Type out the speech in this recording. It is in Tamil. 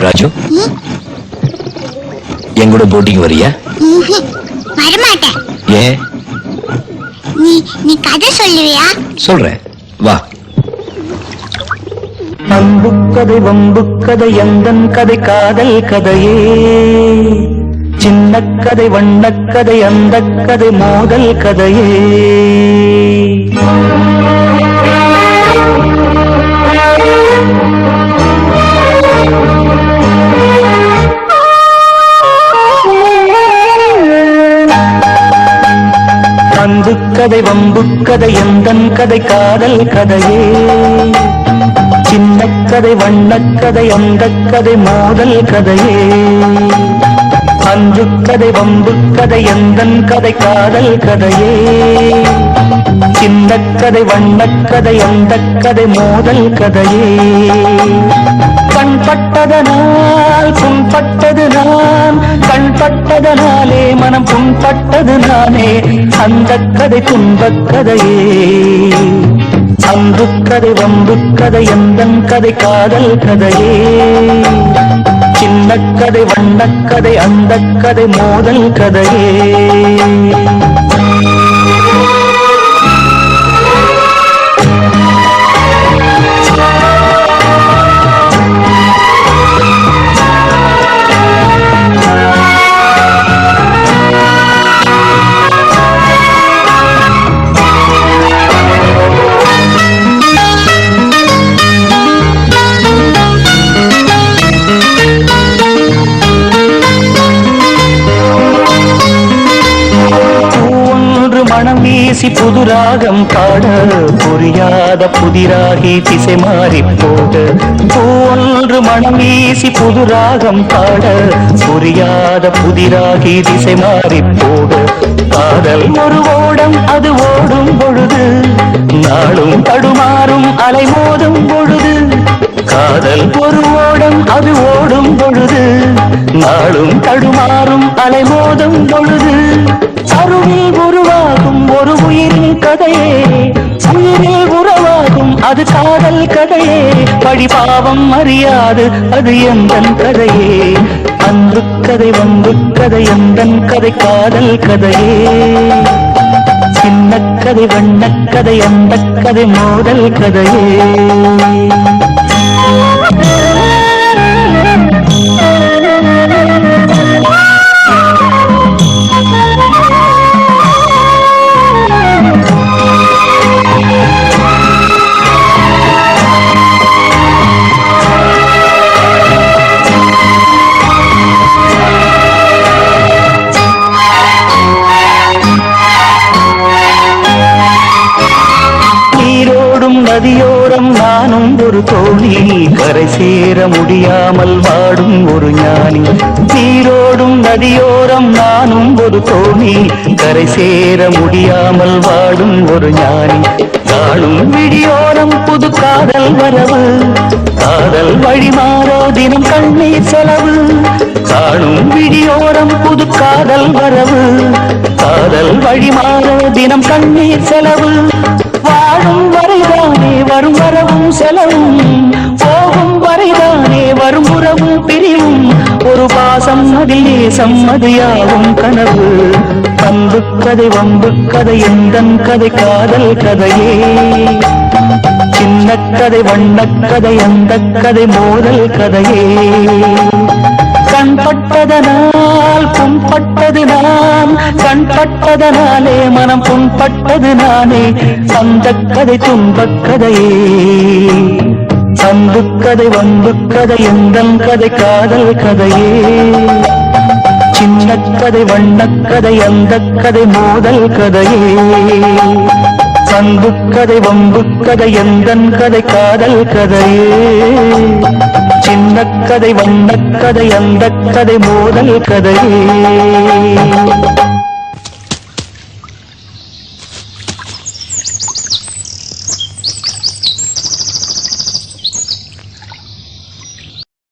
ராஜு, என் கூட போட்டிங் வரியா? வரமாட்டேன். ஏன்? நீ கதை சொல்லுவியா? சொல்றேன், வா. அம்புக்கதை வம்புக்கதை எந்தன் கதை காதல் கதையே, சின்ன கதை வண்ணக்கதை அந்த கதை மோதல் கதையே. அம்புக்கதை வம்புக்கதை எந்தன் கதை காதல் கதையே, சின்ன கதை வண்ணக்கதை அந்த கதை மோதல் கதையே. அன்பு கதை வம்பு கதை எந்தன் கதை காதல் கதையே, சின்ன கதை வண்ணக்கதை அந்த கதை மோதல் கதையே. கண்பட்டதனால் புண்பட்டது நான், கண்பட்டதனாலே மனம் புண்பட்டது நானே, அந்த கதை துன்பக் கதையே. அன்பு கதை வம்பு கதை எந்தன் கதை காதல் கதையே, சின்ன கதை வண்ணக்கதை அந்த கதை மோதல் கதையே. மனம் வீசி புதுராகம் பாட, புரியாத புதிராகி திசை மாறி போக. ஒன்று மனம் வீசி புதுராகம் பாட, புரியாத புதிராகி திசை மாறி போக. காதல் ஒரு ஓடம் அது ஓடும் பொழுது, நாளும் தடுமாறும் அலை மோதும் பொழுது. காதல் ஒரு ஓடம் அது ஓடும் பொழுது, நாளும் தடுமாறும் அலை மோதும் பொழுது. அருளில் உருவாகும் ஒரு உயிரின் கதையே, உயிரில் உறவாகும் அது காதல் கதையே. படிபாவம் அறியாது அது எந்தன் கதையே, அன்பு கதை வம்பு கதை எந்தன் கதை காதல் கதையே. சின்ன கதை வண்ணக்கதை அந்த கதை மோதல் கதையே. நதியோரம் நானும் ஒரு தோணி, கரை சேர முடியாமல் வாடும் ஒரு ஞானி. நீரோடும் நதியோரம் நானும் ஒரு தோணி, கரை சேர முடியாமல் வாடும் ஒரு ஞானி. நாளும் விடியோரம் புது காதல் வரவு, காதல் வழிமாறோ தினம் கண்ணீர் செலவு. நாளும் விடியோரம் புது காதல் வரவு, காதல் வழிமாறோ தினம் கண்ணீர் செலவு. வாழும் வரைதானே வரும் வரவும் செலவும், போகும் வரைதானே வரும் உறவும் பிரிவும். ஒரு பாசம் அதில் நேசம் அது யாவும் கனவு. அன்பு கதை வம்பு கதை எந்தன் கதை காதல் கதையே, சின்ன கதை வண்ணக்கதை அந்த கதை மோதல் கதையே. கண்பட்டதனால் புண்பட்டது நான், கண்பட்டதனாலே மனம் புண்பட்டது நானே, அந்த கதை துன்பக் கதையே. அன்பு கதை வம்பு கதை எந்தன் கதை காதல் கதையே, சின்ன கதை வண்ணக்கதை அந்த கதை மோதல் கதையே. அன்பு கதை வம்பு கதை எந்தன் கதை காதல் கதையே, சின்ன கதை வண்ணக்கதை அந்த கதை மோதல் கதையே.